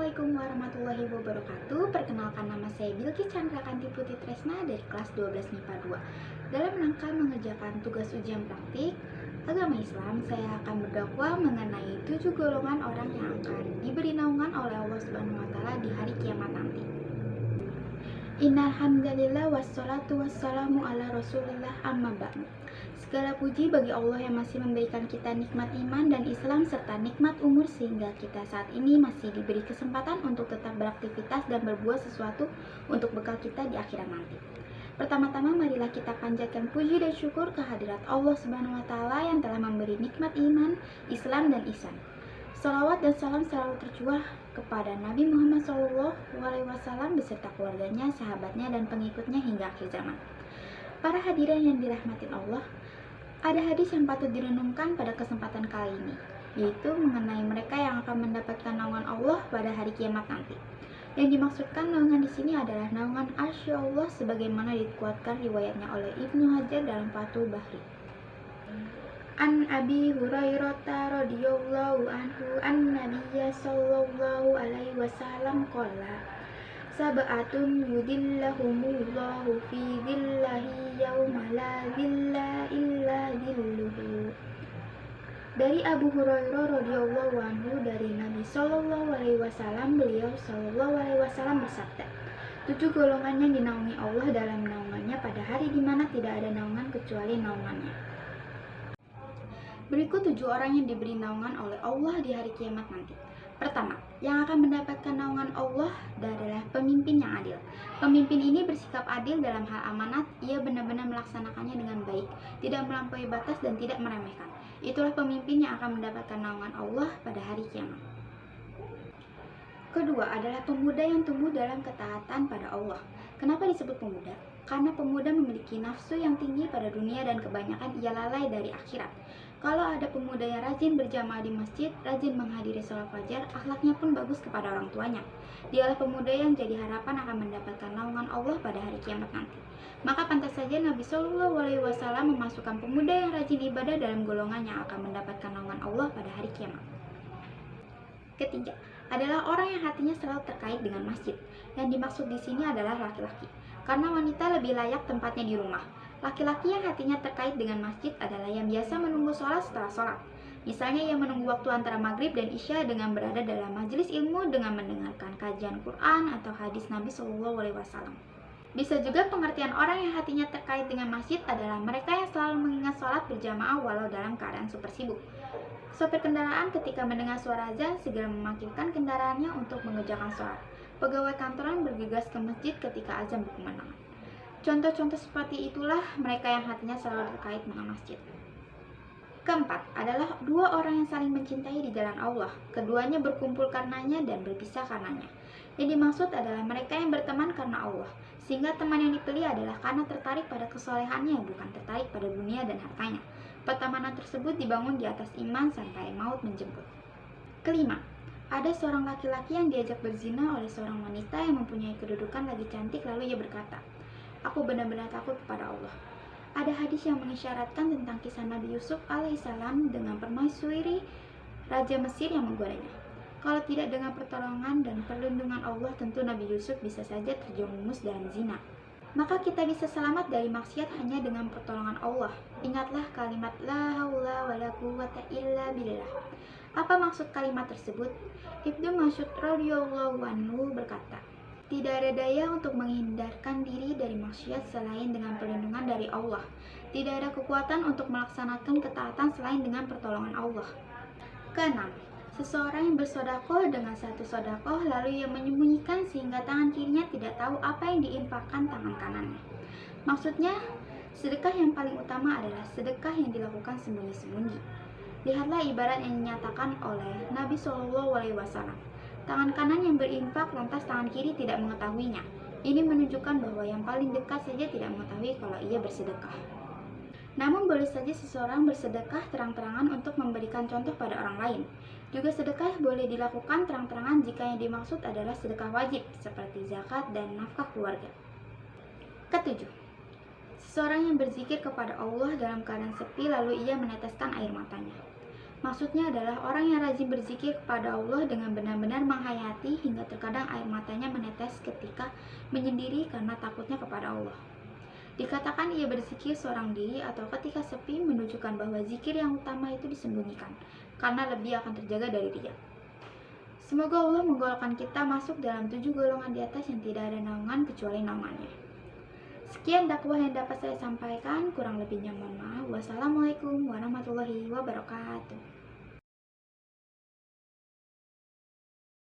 Assalamualaikum warahmatullahi wabarakatuh. Perkenalkan, nama saya Bilki Candrakanti Putri Tresna dari kelas 12 MIPA 2. Dalam rangka mengerjakan tugas ujian praktik agama Islam, saya akan berdakwah mengenai 7 golongan orang yang akan diberi naungan oleh Allah Subhanahu wa taala di hari kiamat nanti. Innal hamdalillah wassalatu wassalamu ala Rasulillah amma ba'du. Segala puji bagi Allah yang masih memberikan kita nikmat iman dan Islam serta nikmat umur sehingga kita saat ini masih diberi kesempatan untuk tetap beraktivitas dan berbuat sesuatu untuk bekal kita di akhirat nanti. Pertama-tama marilah kita panjatkan puji dan syukur kehadirat Allah Subhanahu wa taala yang telah memberi nikmat iman, Islam dan ihsan. Salawat dan salam selalu tercurah kepada Nabi Muhammad SAW beserta keluarganya, sahabatnya, dan pengikutnya hingga akhir zaman. Para hadirin yang dirahmati Allah, ada hadis yang patut direnungkan pada kesempatan kali ini, yaitu mengenai mereka yang akan mendapatkan naungan Allah pada hari kiamat nanti. Yang dimaksudkan naungan di sini adalah naungan arsy Allah sebagaimana dikuatkan riwayatnya oleh Ibnu Hajar dalam Fathul Bari. An Abi Hurairah radhiyallahu anhu an-nabiyya sallallahu alaihi wasallam qala sab'atun yudillahumullahu fi dhillahi yauma la dhilla illa dhilluhu. Dari Abu Hurairah radhiyallahu anhu dari Nabi sallallahu alaihi wasallam, beliau sallallahu alaihi wasallam bersabda, 7 golongan yang dinaungi Allah dalam naungannya pada hari di mana tidak ada naungan kecuali naungannya. Berikut 7 orang yang diberi naungan oleh Allah di hari kiamat nanti. Pertama, yang akan mendapatkan naungan Allah adalah pemimpin yang adil. Pemimpin ini bersikap adil dalam hal amanat, ia benar-benar melaksanakannya dengan baik, tidak melampaui batas dan tidak meremehkan. Itulah pemimpin yang akan mendapatkan naungan Allah pada hari kiamat. Kedua adalah pemuda yang tumbuh dalam ketaatan pada Allah. Kenapa disebut pemuda? Karena pemuda memiliki nafsu yang tinggi pada dunia dan kebanyakan ia lalai dari akhirat. Kalau ada pemuda yang rajin berjamaah di masjid, rajin menghadiri sholat fajar, akhlaknya pun bagus kepada orang tuanya. Dialah pemuda yang jadi harapan akan mendapatkan naungan Allah pada hari kiamat nanti. Maka pantas saja Nabi Shallallahu Alaihi Wasallam memasukkan pemuda yang rajin ibadah dalam golongan yang akan mendapatkan naungan Allah pada hari kiamat. Ketiga adalah orang yang hatinya selalu terkait dengan masjid. Yang dimaksud di sini adalah laki-laki, karena wanita lebih layak tempatnya di rumah. Laki-laki yang hatinya terkait dengan masjid adalah yang biasa menunggu sholat setelah sholat. Misalnya yang menunggu waktu antara maghrib dan isya dengan berada dalam majelis ilmu dengan mendengarkan kajian Quran atau hadis Nabi Shallallahu Alaihi Wasallam. Bisa juga pengertian orang yang hatinya terkait dengan masjid adalah mereka yang selalu mengingat sholat berjamaah walau dalam keadaan super sibuk. Sopir kendaraan ketika mendengar suara azan segera memakilkan kendaraannya untuk mengerjakan sholat. Pegawai kantoran bergegas ke masjid ketika azan berkumandang. Contoh-contoh seperti itulah mereka yang hatinya selalu terkait dengan masjid. Keempat adalah 2 orang yang saling mencintai di jalan Allah. Keduanya berkumpul karenanya dan berpisah karenanya. Yang dimaksud adalah mereka yang berteman karena Allah, sehingga teman yang dipilih adalah karena tertarik pada kesolehannya, bukan tertarik pada dunia dan hartanya. Pertemanan tersebut dibangun di atas iman sampai maut menjemput. Kelima, ada seorang laki-laki yang diajak berzina oleh seorang wanita yang mempunyai kedudukan lagi cantik, lalu ia berkata, "Aku benar-benar takut kepada Allah." Ada hadis yang mengisyaratkan tentang kisah Nabi Yusuf alaihissalam dengan permaisuri Raja Mesir yang menggodanya. Kalau tidak dengan pertolongan dan perlindungan Allah, tentu Nabi Yusuf bisa saja terjerumus dalam zina. Maka kita bisa selamat dari maksiat hanya dengan pertolongan Allah. Ingatlah kalimat la haula wala quwwata illa billah. Apa maksud kalimat tersebut? Ibnu Mas'ud radhiyallahu anhu berkata, tidak ada daya untuk menghindarkan diri dari maksiat selain dengan perlindungan dari Allah. Tidak ada kekuatan untuk melaksanakan ketaatan selain dengan pertolongan Allah. Keenam, seseorang yang bersedekah dengan satu sedekah lalu ia menyembunyikan sehingga tangan kirinya tidak tahu apa yang diinfakkan tangan kanannya. Maksudnya, sedekah yang paling utama adalah sedekah yang dilakukan sembunyi-sembunyi. Lihatlah ibarat yang dinyatakan oleh Nabi Shallallahu Alaihi Wasallam. Tangan kanan yang berinfak lantas tangan kiri tidak mengetahuinya. Ini menunjukkan bahwa yang paling dekat saja tidak mengetahui kalau ia bersedekah. Namun boleh saja seseorang bersedekah terang-terangan untuk memberikan contoh pada orang lain. Juga sedekah boleh dilakukan terang-terangan jika yang dimaksud adalah sedekah wajib seperti zakat dan nafkah keluarga. Ketujuh, seseorang yang berzikir kepada Allah dalam keadaan sepi lalu ia meneteskan air matanya. Maksudnya adalah orang yang rajin berzikir kepada Allah dengan benar-benar menghayati hingga terkadang air matanya menetes ketika menyendiri karena takutnya kepada Allah. Dikatakan ia berzikir seorang diri atau ketika sepi menunjukkan bahwa zikir yang utama itu disembunyikan, karena lebih akan terjaga dari dia. Semoga Allah menggolongkan kita masuk dalam 7 golongan di atas yang tidak ada naungan kecuali naungannya. Sekian dakwah yang dapat saya sampaikan, kurang lebihnya mohon maaf. Wassalamualaikum warahmatullahi wabarakatuh.